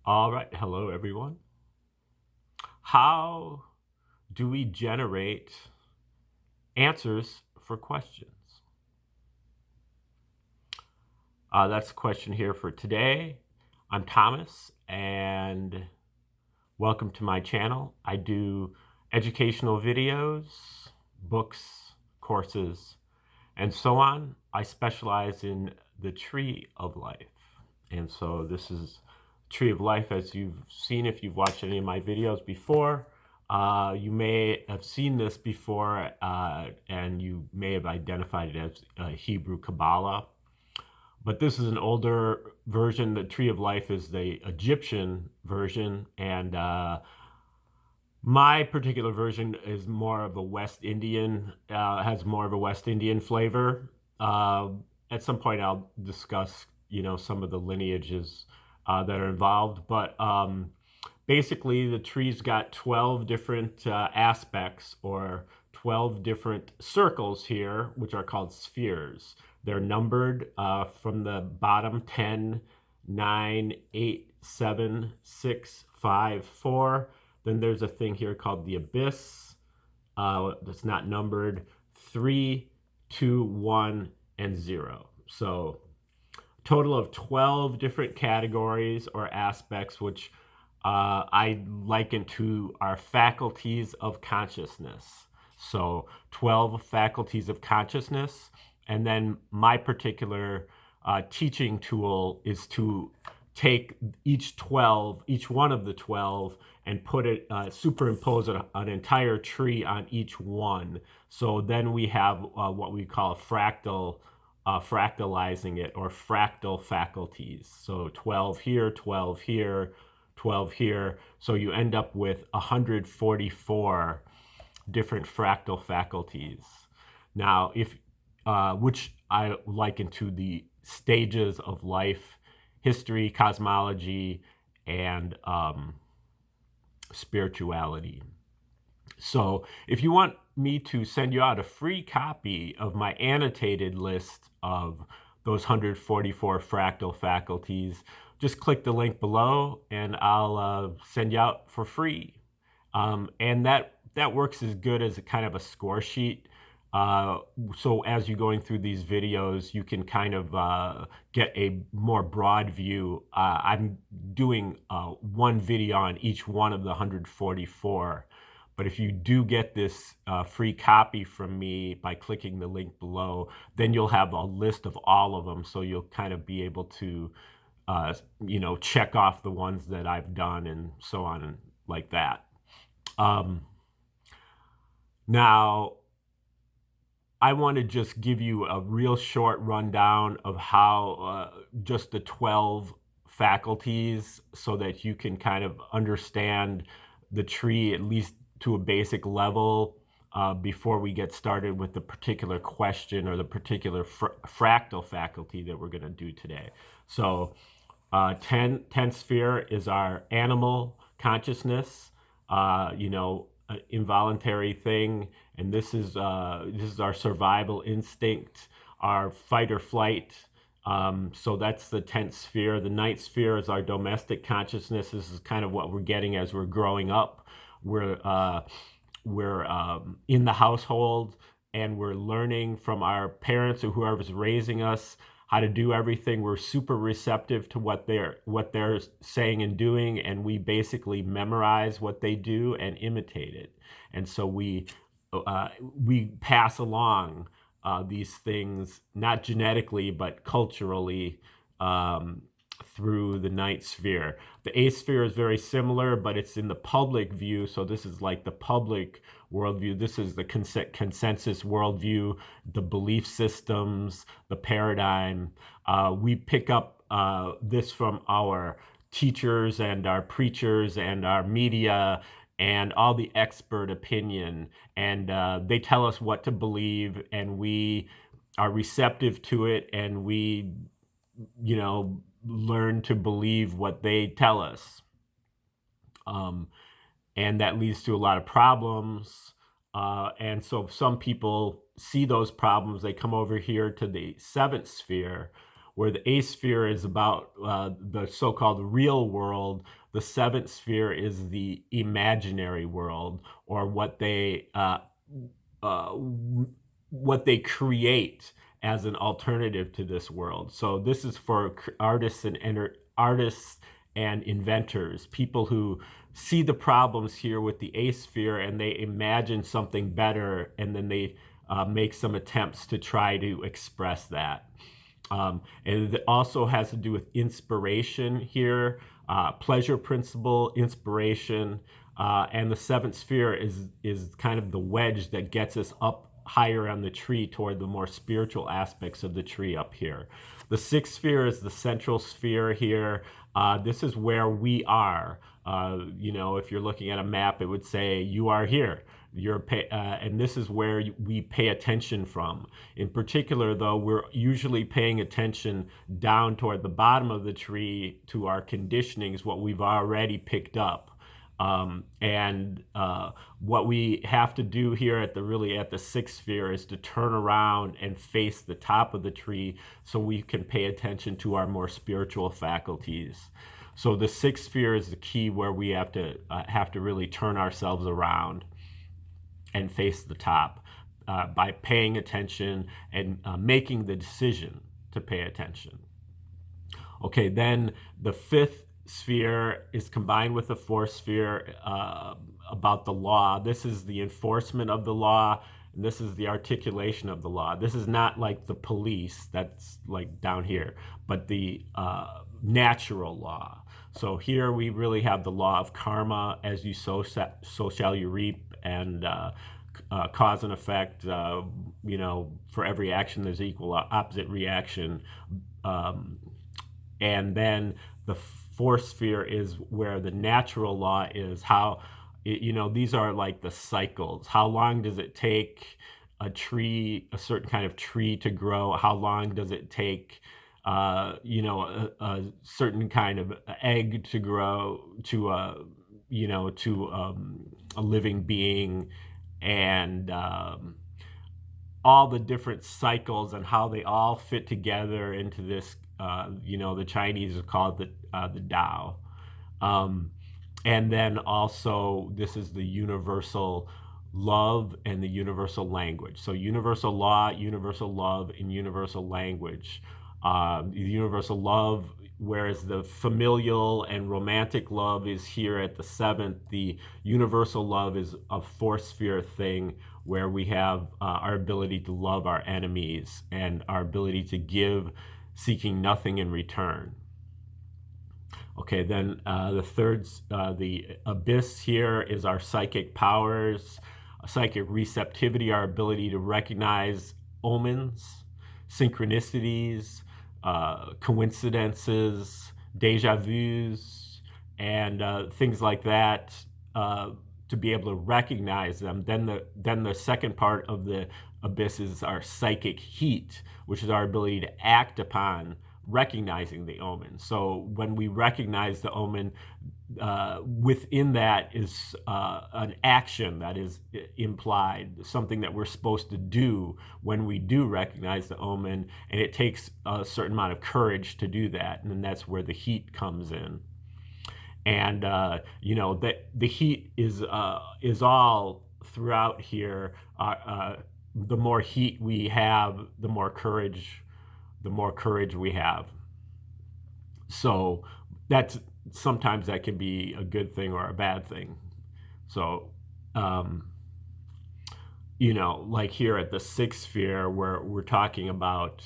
All right, hello everyone. How do we generate answers for questions? That's the question here for today. I'm Thomas, and welcome to my channel. I do educational videos, books, courses, and so on. I specialize in the tree of life. And so this is Tree of Life, as you've seen if you've watched any of my videos before. You may have seen this before, and you may have identified it as Hebrew Kabbalah. But this is an older version. The Tree of Life is the Egyptian version, and my particular version is more of a West Indian, has more of a West Indian flavor. At some point, I'll discuss, some of the lineages that are involved. But basically, the tree's got 12 different aspects or 12 different circles here, which are called spheres. They're numbered from the bottom 10, 9, 8, 7, 6, 5, 4. Then there's a thing here called the abyss that's not numbered, 3, 2, 1, and 0. So total of 12 different categories or aspects, which I liken to our faculties of consciousness. So 12 faculties of consciousness. And then my particular teaching tool is to take each one of the 12, and put it, superimpose an entire tree on each one. So then we have what we call a fractal, fractalizing it, or fractal faculties. So 12 here, 12 here, 12 here. So you end up with 144 different fractal faculties. Now, which I liken to the stages of life: history, cosmology, and spirituality. So if you want me to send you out a free copy of my annotated list of those 144 fractal faculties, just click the link below and I'll send you out for free. And that works as good as a kind of a score sheet. So as you're going through these videos, you can kind of get a more broad view. I'm doing one video on each one of the 144. But if you do get this free copy from me by clicking the link below, then you'll have a list of all of them. So you'll kind of be able to, check off the ones that I've done and so on and like that. Now, I want to just give you a real short rundown of how just the 12 faculties, so that you can kind of understand the tree, at least to a basic level, before we get started with the particular question or the particular fractal faculty that we're going to do today. So 10th sphere is our animal consciousness, an involuntary thing, and this is our survival instinct, our fight or flight. So that's the 10th sphere. The 9th sphere is our domestic consciousness. This is kind of what we're getting as we're growing up. We're in the household, and we're learning from our parents or whoever's raising us how to do everything. We're super receptive to what they're saying and doing, and we basically memorize what they do and imitate it. And so we pass along these things, not genetically but culturally, through the 9th sphere. The 8th sphere is very similar, but it's in the public view. So this is like the public worldview. This is the consensus worldview, the belief systems, the paradigm. We pick up this from our teachers and our preachers and our media and all the expert opinion. And they tell us what to believe, and we are receptive to it, and we, learn to believe what they tell us. And that leads to a lot of problems. And so some people see those problems. They come over here to the 7th sphere, where the eighth sphere is about the so-called real world. The seventh sphere is the imaginary world, or uh, what they create as an alternative to this world. So this is for artists and inventors, people who see the problems here with the eighth sphere and they imagine something better, and then they make some attempts to try to express that. And it also has to do with inspiration here, pleasure principle, inspiration, and the seventh sphere is kind of the wedge that gets us up higher on the tree toward the more spiritual aspects of the tree up here. The sixth sphere is the central sphere here. This is where we are. If you're looking at a map, it would say you are here. And this is where we pay attention from. In particular, though, we're usually paying attention down toward the bottom of the tree to our conditionings, what we've already picked up. What we have to do here at the sixth sphere is to turn around and face the top of the tree so we can pay attention to our more spiritual faculties. So the sixth sphere is the key where we have to really turn ourselves around and face the top by paying attention and making the decision to pay attention. Okay, then the fifth sphere is combined with the fourth sphere about the law. This is the enforcement of the law, and this is the articulation of the law. This is not like the police, that's like down here, but the natural law. So here we really have the law of karma. As you sow, so shall you reap, and cause and effect. For every action there's equal opposite reaction. And then the fourth sphere is where the natural law is. These are like the cycles. How long does it take a certain kind of tree to grow? How long does it take a certain kind of egg to grow to a living being, and all the different cycles and how they all fit together into this. The Chinese call it the Tao. And then also this is the universal love and the universal language. So universal law, universal love, and universal language. The universal love, whereas the familial and romantic love is here at the seventh, the universal love is a fourth sphere thing where we have our ability to love our enemies and our ability to give, seeking nothing in return. Okay, then the third, the abyss here is our psychic powers, psychic receptivity, our ability to recognize omens, synchronicities, coincidences, deja vus, and things like that, to be able to recognize them. Then the second part of the abyss is our psychic heat, which is our ability to act upon recognizing the omen. So when we recognize the omen, within that is an action that is implied, something that we're supposed to do when we do recognize the omen, and it takes a certain amount of courage to do that, and that's where the heat comes in. And that the heat is all throughout here. The more heat we have, the more courage we have. So that's sometimes that can be a good thing or a bad thing. So like here at the sixth sphere, where we're talking about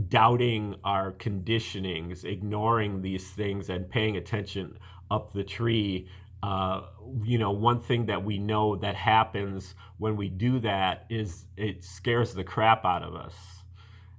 doubting our conditionings, ignoring these things, and paying attention up the tree. One thing that we know that happens when we do that is it scares the crap out of us.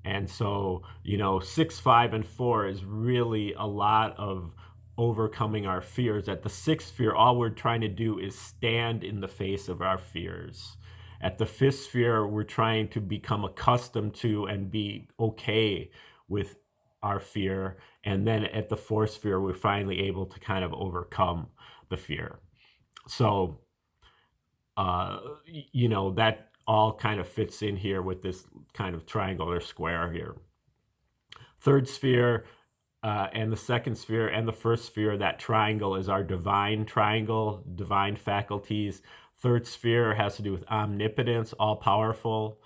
And so, 6, 5, and 4 is really a lot of overcoming our fears. At the sixth sphere, all we're trying to do is stand in the face of our fears. At the fifth sphere, we're trying to become accustomed to and be okay with our fear. And then at the fourth sphere, we're finally able to kind of overcome the fear. So, that all kind of fits in here with this kind of triangle or square here. Third sphere and the second sphere and the first sphere, that triangle is our divine triangle, divine faculties. Third sphere has to do with omnipotence, all powerful.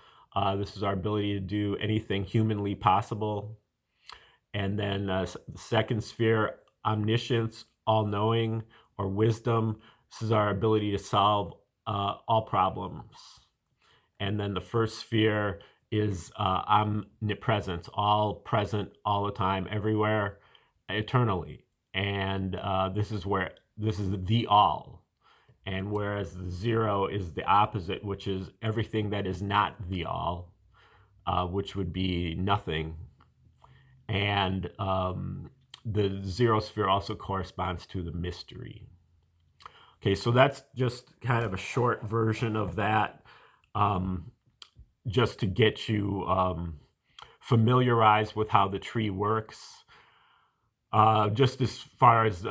This is our ability to do anything humanly possible. And then the second sphere, omniscience, all knowing, or wisdom. This is our ability to solve all problems. And then the first sphere is omnipresence, all present, all the time, everywhere, eternally. And this is the all. And whereas the zero is the opposite, which is everything that is not the all, which would be nothing. And the zero sphere also corresponds to the mystery. Okay, so that's just kind of a short version of that, just to get you familiarized with how the tree works. Just as far as,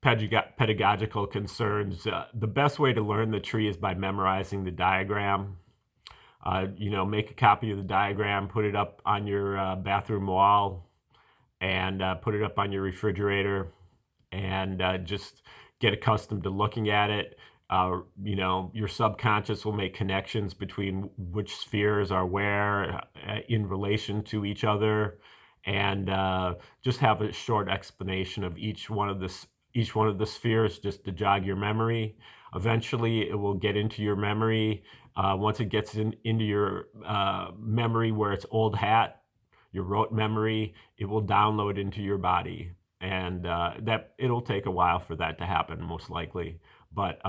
pedagogical concerns, the best way to learn the tree is by memorizing the diagram. Make a copy of the diagram, put it up on your bathroom wall, and put it up on your refrigerator, and just get accustomed to looking at it. Your subconscious will make connections between which spheres are where in relation to each other, and just have a short explanation of each one of the spheres, just to jog your memory. Eventually, it will get into your memory. Once it gets into your memory where it's old hat, your rote memory, it will download into your body. And that it'll take a while for that to happen, most likely. But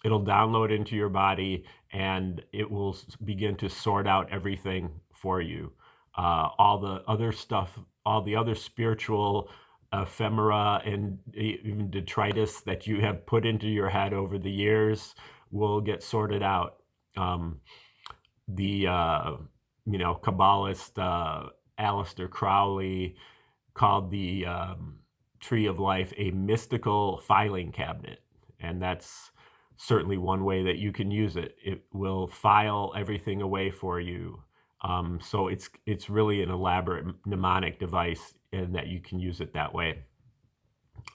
it'll download into your body, and it will begin to sort out everything for you. All the other stuff, all the other spiritual ephemera and even detritus that you have put into your head over the years will get sorted out. The Kabbalist Aleister Crowley called the Tree of Life a mystical filing cabinet, and that's certainly one way that you can use it. It will file everything away for you. So it's really an elaborate mnemonic device, and that you can use it that way.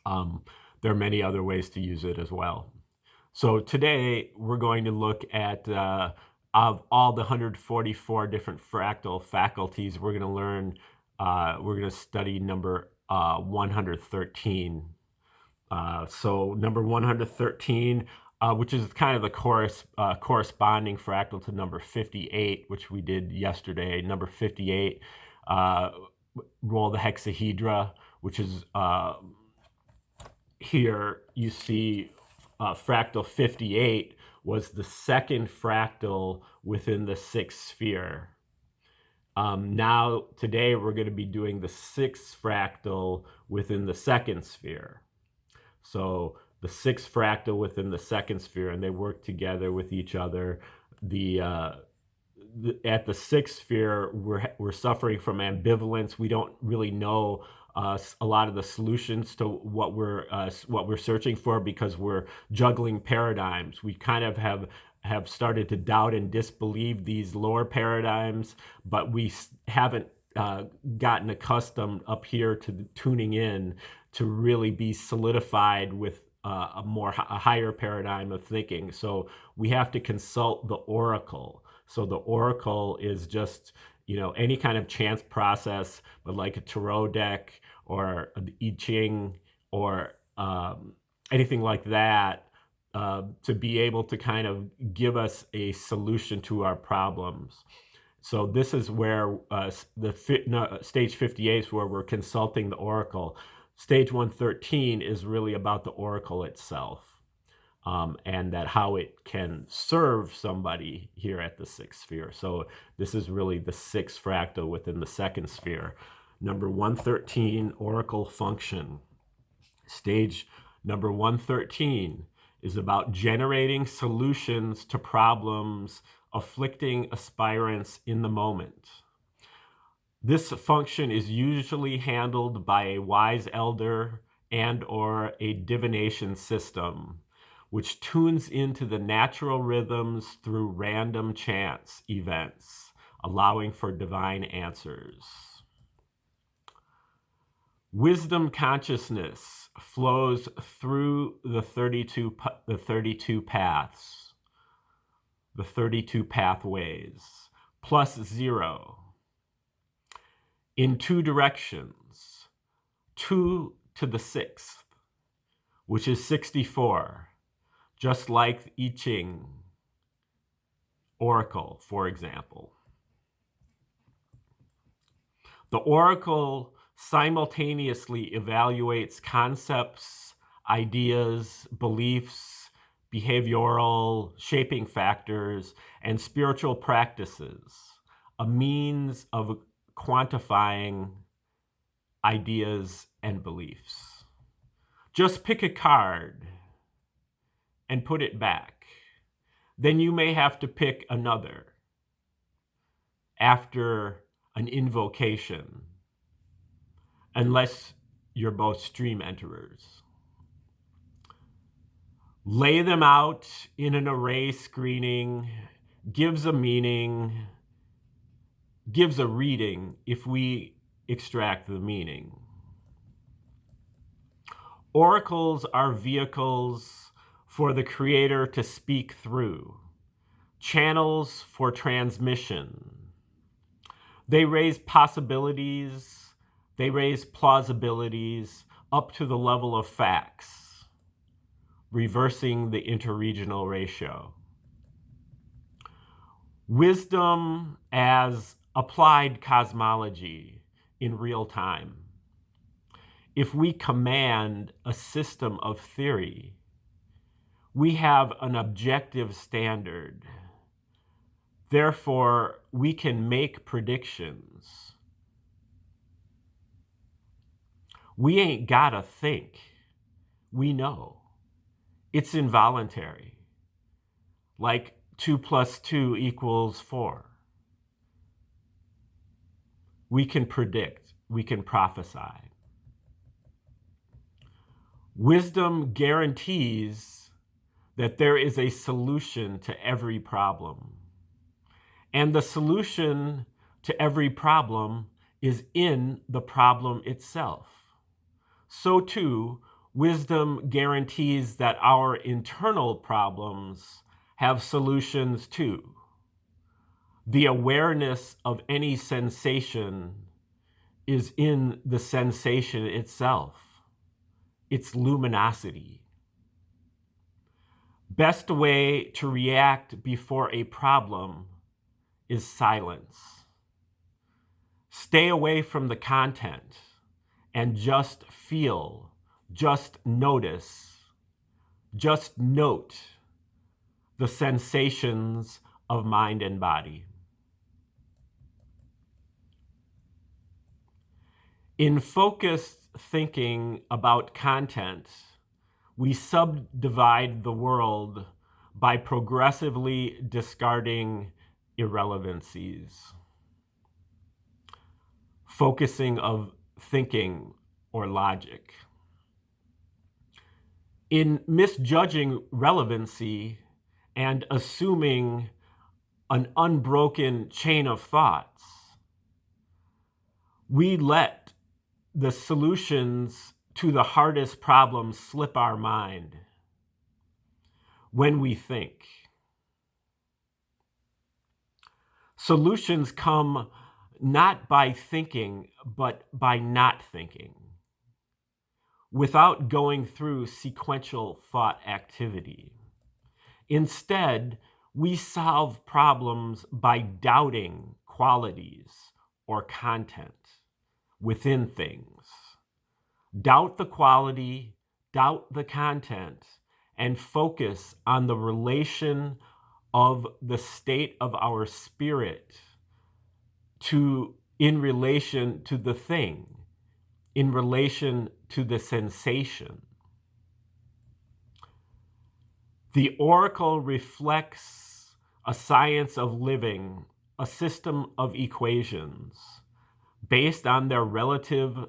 There are many other ways to use it as well. So today we're going to look at of all the 144 different fractal faculties. We're going to study number 113. So number 113, which is kind of the corresponding fractal to number 58, which we did yesterday. Number 58, roll the hexahedra, which is here you see fractal 58 was the second fractal within the sixth sphere. Now, today, we're going to be doing the sixth fractal within the second sphere. So the sixth fractal within the second sphere, and they work together with each other. At the sixth sphere, we're suffering from ambivalence. We don't really know a lot of the solutions to what we're searching for, because we're juggling paradigms. We kind of have started to doubt and disbelieve these lower paradigms, but we haven't gotten accustomed up here to tuning in to really be solidified with a higher paradigm of thinking. So we have to consult the oracle. So the oracle is just, any kind of chance process, but like a tarot deck or an I Ching or anything like that, to be able to kind of give us a solution to our problems. So this is where stage 58 is where we're consulting the oracle. Stage 113 is really about the oracle itself. And that how it can serve somebody here at the sixth sphere. So this is really the sixth fractal within the second sphere. Number 113, oracle function. Stage number 113 is about generating solutions to problems afflicting aspirants in the moment. This function is usually handled by a wise elder and or a divination system. which tunes into the natural rhythms through random chance events, allowing for divine answers. Wisdom consciousness flows through the 32 paths, the 32 pathways, plus 0, in 2 directions, 2 to the 6th, which is 64, just like I Ching oracle, for example. The oracle simultaneously evaluates concepts, ideas, beliefs, behavioral shaping factors, and spiritual practices, a means of quantifying ideas and beliefs. Just pick a card and put it back. Then you may have to pick another after an invocation, unless you're both stream enterers. Lay them out in an array screening, gives a meaning, gives a reading if we extract the meaning. Oracles are vehicles for the creator to speak through, channels for transmission. They raise possibilities, they raise plausibilities up to the level of facts, reversing the interregional ratio. Wisdom as applied cosmology in real time. If we command a system of theory, we have an objective standard. Therefore, we can make predictions. We ain't gotta think. We know. It's involuntary. Like 2 + 2 = 4. We can predict. We can prophesy. Wisdom guarantees that there is a solution to every problem. And the solution to every problem is in the problem itself. So too, wisdom guarantees that our internal problems have solutions too. The awareness of any sensation is in the sensation itself, its luminosity. Best way to react before a problem is silence. Stay away from the content and just feel, just notice, just note the sensations of mind and body. In focused thinking about content, we subdivide the world by progressively discarding irrelevancies, focusing of thinking or logic. In misjudging relevancy and assuming an unbroken chain of thoughts, we let the solutions to the hardest problems slip our mind when we think. Solutions come not by thinking, but by not thinking, without going through sequential thought activity. Instead, we solve problems by doubting qualities or content within things. Doubt the quality, doubt the content, and focus on the relation of the state of our spirit in relation to the thing, in relation to the sensation. The oracle reflects a science of living, a system of equations based on their relative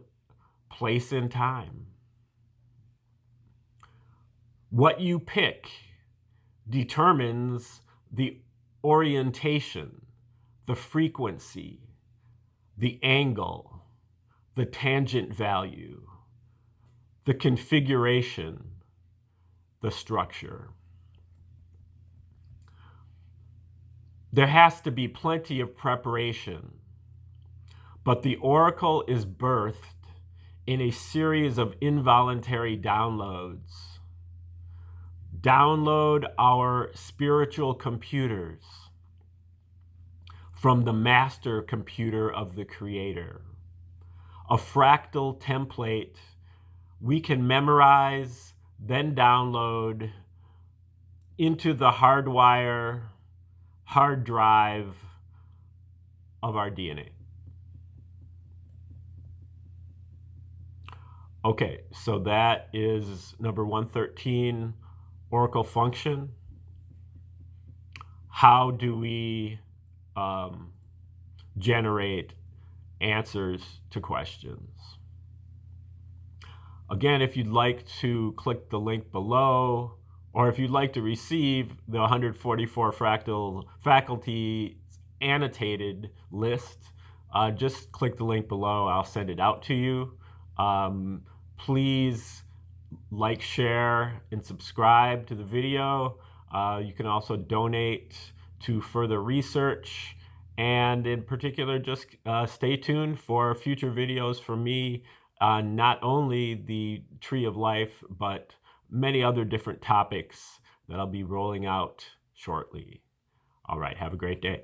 place in time. What you pick determines the orientation, the frequency, the angle, the tangent value, the configuration, the structure. There has to be plenty of preparation, but the oracle is birthed in a series of involuntary downloads. Download our spiritual computers from the master computer of the Creator. A fractal template we can memorize, then download into the hard drive of our DNA. Okay, so that is number 113, oracle function. How do we generate answers to questions? Again, if you'd like to click the link below, or if you'd like to receive the 144 Fractal Faculties annotated list, just click the link below. I'll send it out to you. Please like, share, and subscribe to the video. You can also donate to further research. And in particular, just stay tuned for future videos from me on not only the Tree of Life, but many other different topics that I'll be rolling out shortly. All right, have a great day.